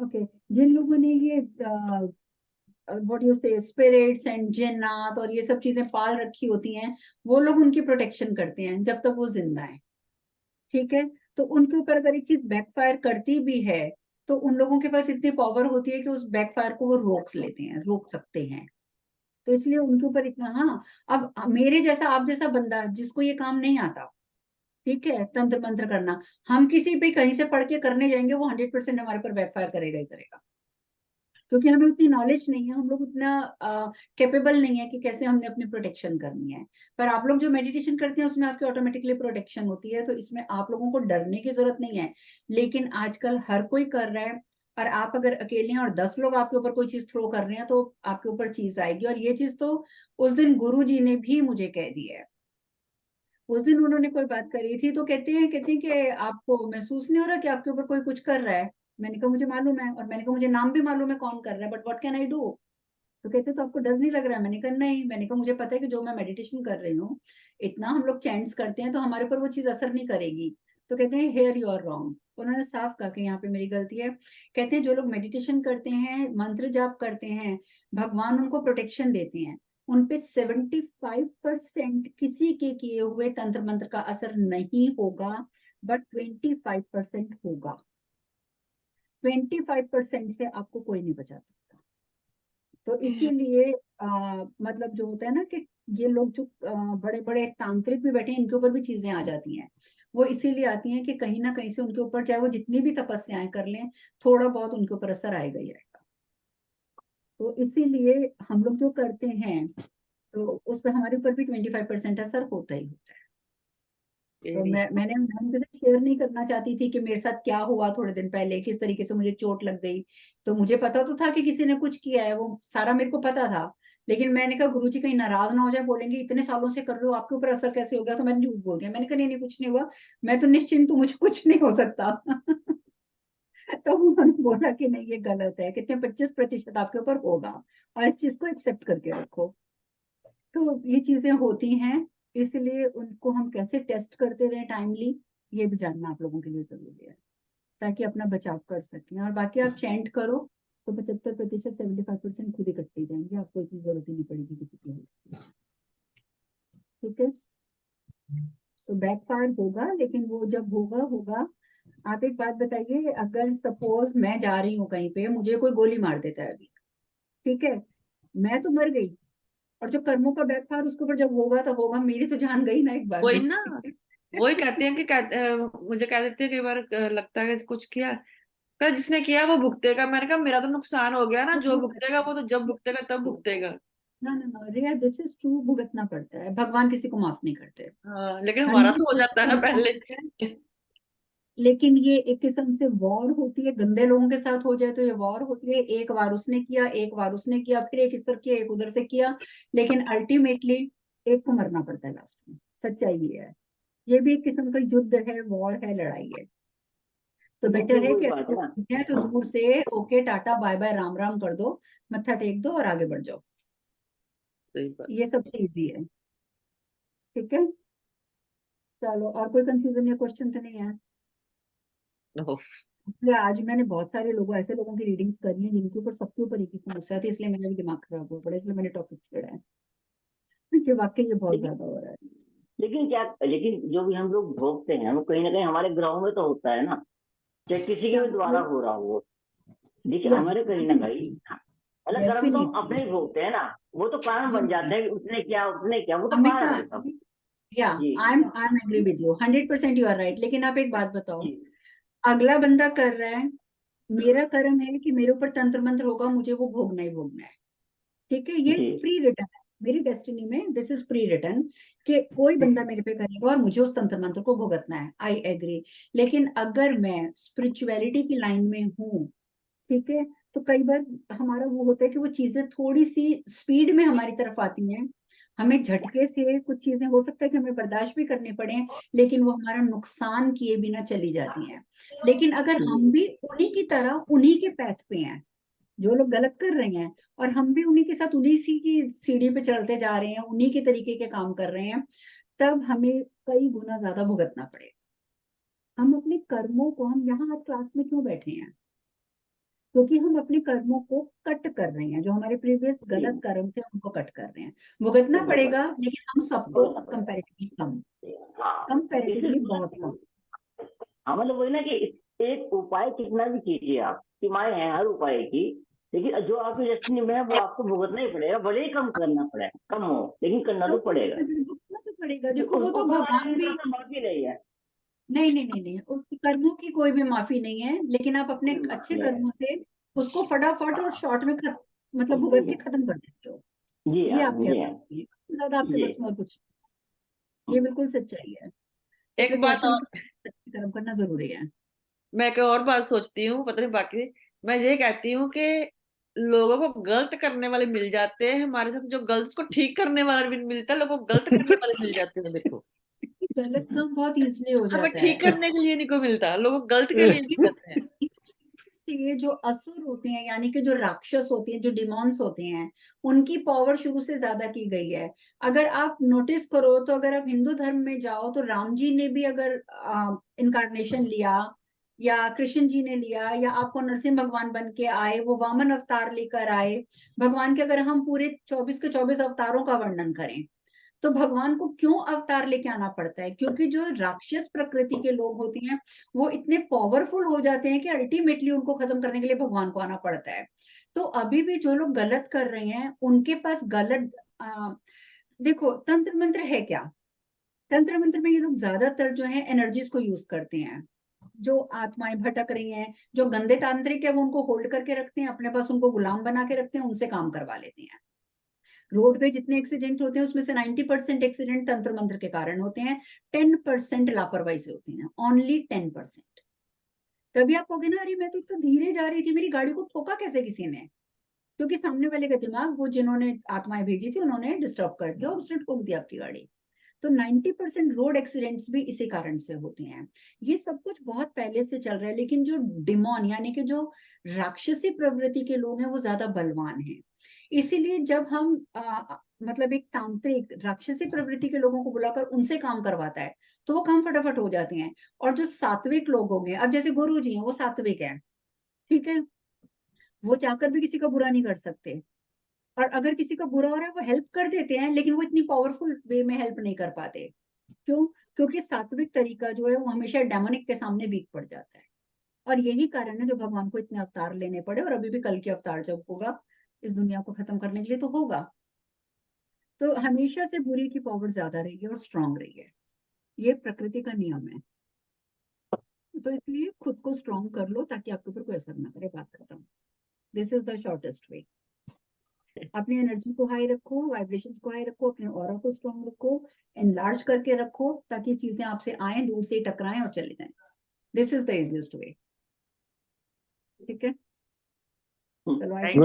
Okay, जिन लोगों ने ये व्हाट यू से स्पिरिट्स एंड जिन्नात और ये सब चीजें पाल रखी होती हैं, वो लोग उनकी प्रोटेक्शन करते हैं जब तक वो जिंदा है। ठीक है, तो उनके ऊपर अगर एक चीज बैकफायर करती भी है, तो उन लोगों के पास इतनी पावर होती है कि उस बैकफायर को वो रोक लेते हैं, रोक सकते हैं। तो इसलिए उनके ऊपर इतना, हाँ। अब मेरे जैसा, आप जैसा बंदा जिसको ये काम नहीं आता, ठीक है, तंत्र मंत्र करना, हम किसी पे कहीं से पढ़ के करने जाएंगे, वो 100% हमारे पर बैकफायर करेगा ही करेगा। क्योंकि हमें उतनी नॉलेज नहीं है, हम लोग उतना कैपेबल नहीं है कि कैसे हमने अपनी प्रोटेक्शन करनी है। पर आप लोग जो मेडिटेशन करते हैं उसमें आपकी ऑटोमेटिकली प्रोटेक्शन होती है, तो इसमें आप लोगों को डरने की जरूरत नहीं है। लेकिन आजकल हर कोई कर रहा है, और आप अगर अकेले हैं और 10 लोग आपके ऊपर कोई चीज थ्रो कर रहे हैं, तो आपके ऊपर चीज आएगी। और ये चीज तो उस दिन गुरु जी ने भी मुझे कह दी है। उस दिन उन्होंने कोई बात करी थी, तो कहते हैं कि आपको महसूस नहीं हो रहा कि आपके ऊपर कोई कुछ कर रहा है? मैंने कहा मुझे मालूम है, और मैंने कहा मुझे नाम भी मालूम है कौन कर रहा है, but what can I do? तो कहते तो आपको डर नहीं लग रहा है? मैंने कहा नहीं। मैंने कहा मुझे पता है कि जो मैं मेडिटेशन कर रही हूँ, इतना हम लोग चैंट्स करते हैं तो हमारे ऊपर वो चीज असर नहीं करेगी। तो कहते हैं हेयर यू आर रॉन्ग। उन्होंने साफ कहा कि यहाँ पे मेरी गलती है। कहते हैं जो लोग मेडिटेशन करते हैं, मंत्र जाप करते हैं, भगवान उनको प्रोटेक्शन देते हैं। उनपे 75% किसी के किए हुए तंत्र मंत्र का असर नहीं होगा, बट 25% होगा। 25% से आपको कोई नहीं बचा सकता। तो इसीलिए मतलब जो होता है ना कि ये लोग जो बड़े बड़े तांत्रिक भी बैठे हैं, इनके ऊपर भी चीजें आ जाती हैं। वो इसीलिए आती हैं कि कहीं ना कहीं से उनके ऊपर, चाहे वो जितनी भी तपस्याएं कर लें, थोड़ा बहुत उनके ऊपर असर आएगा ही आएगा। तो इसीलिए हम लोग जो करते हैं, तो उस पर हमारे ऊपर भी 25% असर होता ही होता है। तो मैंने किसी शेयर नहीं करना चाहती थी कि मेरे साथ क्या हुआ थोड़े दिन पहले, किस तरीके से मुझे चोट लग गई। तो मुझे पता तो था कि किसी ने कुछ किया है, वो सारा मेरे को पता था। लेकिन मैंने कहा गुरुजी कहीं नाराज ना हो जाए, बोलेंगे इतने सालों से कर रहे हो, आपके ऊपर असर कैसे हो गया? तो मैंने झूठ बोल दिया। मैंने कहा नहीं नहीं, कुछ नहीं हुआ, मैं तो निश्चिंत हूँ, मुझे कुछ नहीं हो सकता। तो उन्होंने बोला कि नहीं ये गलत है, कितने 25% आपके ऊपर होगा, और इस चीज को एक्सेप्ट करके रखो। तो ये चीजें होती हैं, इसलिए उनको हम कैसे टेस्ट करते रहे टाइमली, ये भी जानना आप लोगों के लिए जरूरी है, ताकि अपना बचाव कर सकें। और बाकी आप चैंट करो, तो 75%, 75% खुद ही कटते जाएंगे, आपको इतनी जरूरत ही नहीं पड़ेगी किसी की help की। ठीक है, तो बैक फायर होगा, लेकिन वो जब होगा होगा। आप एक बात बताइए, अगर सपोज मैं जा रही हूँ कहीं पे, मुझे कोई गोली मार देता है अभी, ठीक है, मैं तो मर गई, और जो कर्मों का बैकफायर उसके ऊपर जब होगा तो होगा, मेरी तो जान गई ना एक बार वही में। ना, वही कहते हैं कि मुझे कह देते हैं कई बार, लगता है कि कुछ किया, कहा जिसने किया वो भुगतेगा। मैंने कहा मेरा तो नुकसान हो गया ना, जो भुगतेगा वो तो जब भुगतेगा तब भुगतेगा। ना ना ना रिया, दिस इज ट्रू, भुगतना पड़ता है, भगवान किसी को माफ नहीं करते। हाँ, लेकिन हमारा तो हो जाता है ना 100% पहले। लेकिन ये एक किस्म से वॉर होती है, गंदे लोगों के साथ हो जाए तो ये वॉर होती है। एक बार उसने किया, एक बार उसने किया, फिर एक इस तरह किया, एक उधर से किया, लेकिन अल्टीमेटली एक को मरना पड़ता है लास्ट में। सच्चाई ये है, ये भी एक किस्म का युद्ध है, वॉर है, लड़ाई है। तो देखिए बेटर है वही कि बात अगर है ना। है तो दूर से ओके टाटा बाय बाय राम राम कर दो, मत्था टेक दो और आगे बढ़ जाओ। सही बात। ये सबसे इजी है। ठीक है, चलो, और कोई कंफ्यूजन या क्वेश्चन तो नहीं है? ओह, इसलिए आज मैंने बहुत सारे लोगों, ऐसे लोगों की रीडिंग्स करी हैं जिनके ऊपर, सबके ऊपर एक ही समस्या थी, इसलिए मेरा भी दिमाग खराब हुआ पड़ा, इसलिए मैंने टॉपिक छेड़ा है, क्योंकि वाकई ये बहुत लेकिन ज्यादा हो रहा है। लेकिन जो भी हम लोग भोगते हैं वो कहीं ना कहीं हमारे ग्रहों में तो होता है ना, चाहे किसी के क्या भी द्वारा मतलब? हो रहा हो। देखिए या हमारे कहीं ना कहीं, मतलब कर्म तो हम डेफिनेटली अपने ही भोगते हैं ना। वो तो कारण बन जाते हैं कि उसने किया, वो तो अमिता, कारण है सब। या जी I am agree with you 100%, you are right. लेकिन आप एक बात बताओ, जी अगला बंदा कर रहा है, मेरा कर्म है कि मेरे ऊपर तंत्र मंत्र होगा, मुझे वो भोगना ही भोगना है। ठीक है, ये जी प्री रिटर्न है मेरी डेस्टिनी में, दिस इज प्री रिटर्न, कि कोई जी बंदा मेरे पे करेगा और मुझे उस तंत्र मंत्र को भुगतना है, आई एग्री। लेकिन अगर मैं स्पिरिचुअलिटी की लाइन में हूँ, ठीक है, तो कई बार हमारा वो होता है कि वो चीजें थोड़ी सी स्पीड में हमारी तरफ आती हैं, हमें झटके से कुछ चीजें हो सकता है कि हमें बर्दाश्त भी करनी पड़े, लेकिन वो हमारा नुकसान किए बिना चली जाती हैं। लेकिन अगर हम जी भी उन्हीं की तरह उन्हीं के पैथ पे हैं, जो लोग गलत कर रहे हैं, और हम भी उन्हीं के साथ उन्हीं सी की सीढ़ी पे चलते जा रहे हैं, उन्हीं के तरीके के काम कर रहे हैं, तब हमें कई गुना ज्यादा भुगतना पड़ेगा। हम अपने कर्मों को, हम यहाँ आज क्लास में क्यों बैठे हैं? क्योंकि हम अपने कर्मों को कट कर रहे हैं, जो हमारे प्रीवियस गलत कर्म थे उनको कट कर रहे हैं। भुगतना बिल्कुल। पड़ेगा, लेकिन हम सबको भुगतना पड़ेगा। कंपैरेटिवली कम, हाँ, कंपैरेटिवली इसलिए बहुत कम। हाँ, मतलब वही ना कि एक उपाय कितना भी कीजिए आप, सीमाएं हैं हर उपाय की, लेकिन जो आपकी डेस्टिनी में है वो आपको भुगतना ही पड़ेगा, भले ही कम करना पड़े, कम हो, लेकिन करना तो पड़ेगा। भुगतना तो पड़ेगा। देखो वो तो ऊपर वाले भगवान की भी, तरफ से माफी नहीं है। नहीं नहीं नहीं नहीं, उस कर्मों की कोई भी माफी नहीं है, लेकिन आप अपने कोई अच्छे माफी नहीं है। कर्मों से उसको फटाफट और शॉर्ट में मतलब भुगत के जी खत्म कर देते हो। ये हाँ, आपके जी हाँ, पास है, ज्यादा आपके जी। पास में और कुछ, ये बिल्कुल सच्चाई है। तो एक बात प्रिकॉशन और, से अच्छे कर्म करना जरूरी है। मैं एक और बात सोचती हूँ, पता नहीं बाकी, मैं ये कहती हूँ कि लोगों को गलत करने वाले मिल जाते हैं हमारे साथ, जो गलत को ठीक करने वाला भी मिलता है, लोगों को गलत करने वाले मिल जाते हैं। देखो, गलत काम बहुत इजीली हो हमें जाता ठीक है। करने के लिए नहीं को मिलता, लोगों को गलत के लिए मिलते हैं। से जो असुर होते हैं, यानी कि जो राक्षस होते हैं, जो डिमॉन्स होते हैं, उनकी पावर शुरू से ज्यादा की गई है। अगर आप नोटिस करो तो अगर आप हिंदू धर्म में जाओ तो राम जी ने भी अगर इनकारनेशन लिया, या कृष्ण जी ने लिया, या आपको नरसिंह भगवान बन के आए, वो वामन अवतार लेकर आए, भगवान के अगर हम पूरे 24 के 24 अवतारों का वर्णन करें, तो भगवान को क्यों अवतार लेके आना पड़ता है? क्योंकि जो राक्षस प्रकृति के लोग होते हैं वो इतने पावरफुल हो जाते हैं कि अल्टीमेटली उनको खत्म करने के लिए भगवान को आना पड़ता है। तो अभी भी जो लोग गलत कर रहे हैं उनके पास गलत देखो, तंत्र मंत्र है क्या? तंत्र मंत्र में ये लोग ज्यादातर जो है एनर्जीज को यूज करते हैं। जो आत्माएं भटक रही हैं, जो गंदे तांत्रिक है, वो उनको होल्ड करके रखते हैं अपने पास, उनको गुलाम बना के रखते हैं, उनसे काम करवा लेते हैं। रोड पे जितने एक्सीडेंट होते हैं उसमें से 90% एक्सीडेंट तंत्र मंत्र के कारण होते हैं, 10% लापरवाही से होते हैं, ओनली 10%। तभी आप कहोगे ना, अरे मैं तो इतना धीरे जा रही थी, मेरी गाड़ी को ठोका कैसे किसी ने? क्योंकि सामने वाले का दिमाग, वो जिन्होंने आत्माएं भेजी थी उन्होंने डिस्टर्ब कर दिया और उसने ठोक दिया आपकी गाड़ी। तो 90% रोड एक्सीडेंट्स भी इसी कारण से होते हैं। ये सब कुछ बहुत पहले से चल रहा है, लेकिन जो डिमोन यानी कि जो राक्षसी प्रवृत्ति के लोग हैं वो ज्यादा बलवान हैं। इसीलिए जब हम मतलब एक तांत्रिक राक्षसी प्रवृत्ति के लोगों को बुलाकर उनसे काम करवाता है तो वो काम फटाफट हो जाते हैं। और जो सात्विक लोग होंगे, अब जैसे गुरु जी हैं, वो सात्विक है, ठीक है, वो चाहकर भी किसी का बुरा नहीं कर सकते, और अगर किसी का बुरा हो रहा है वो हेल्प कर देते हैं, लेकिन वो इतनी पावरफुल वे में हेल्प नहीं कर पाते। क्यों? क्योंकि सात्विक तरीका जो है वो हमेशा डेमोनिक के सामने वीक पड़ जाता है। और यही कारण है जो भगवान को इतने अवतार लेने पड़े, और अभी भी कल के अवतार जब होगा इस दुनिया को खत्म करने के लिए तो होगा। तो हमेशा से बुरी की पावर ज्यादा रही है और स्ट्रांग रही है, ये प्रकृति का नियम है। तो इसलिए खुद को स्ट्रांग कर लो ताकि आपके ऊपर कोई असर ना करे, बात खत्म। दिस इज द शॉर्टेस्ट वे। अपनी एनर्जी को हाई रखो, वाइब्रेशंस को हाई रखो, अपने ऑरा को स्ट्रांग रखो, एनलार्ज करके रखो, ताकि चीजें आपसे आए, दूर से ही टकराएं और चले जाएं। This is the easiest way. ठीक है, चलो आई थैंक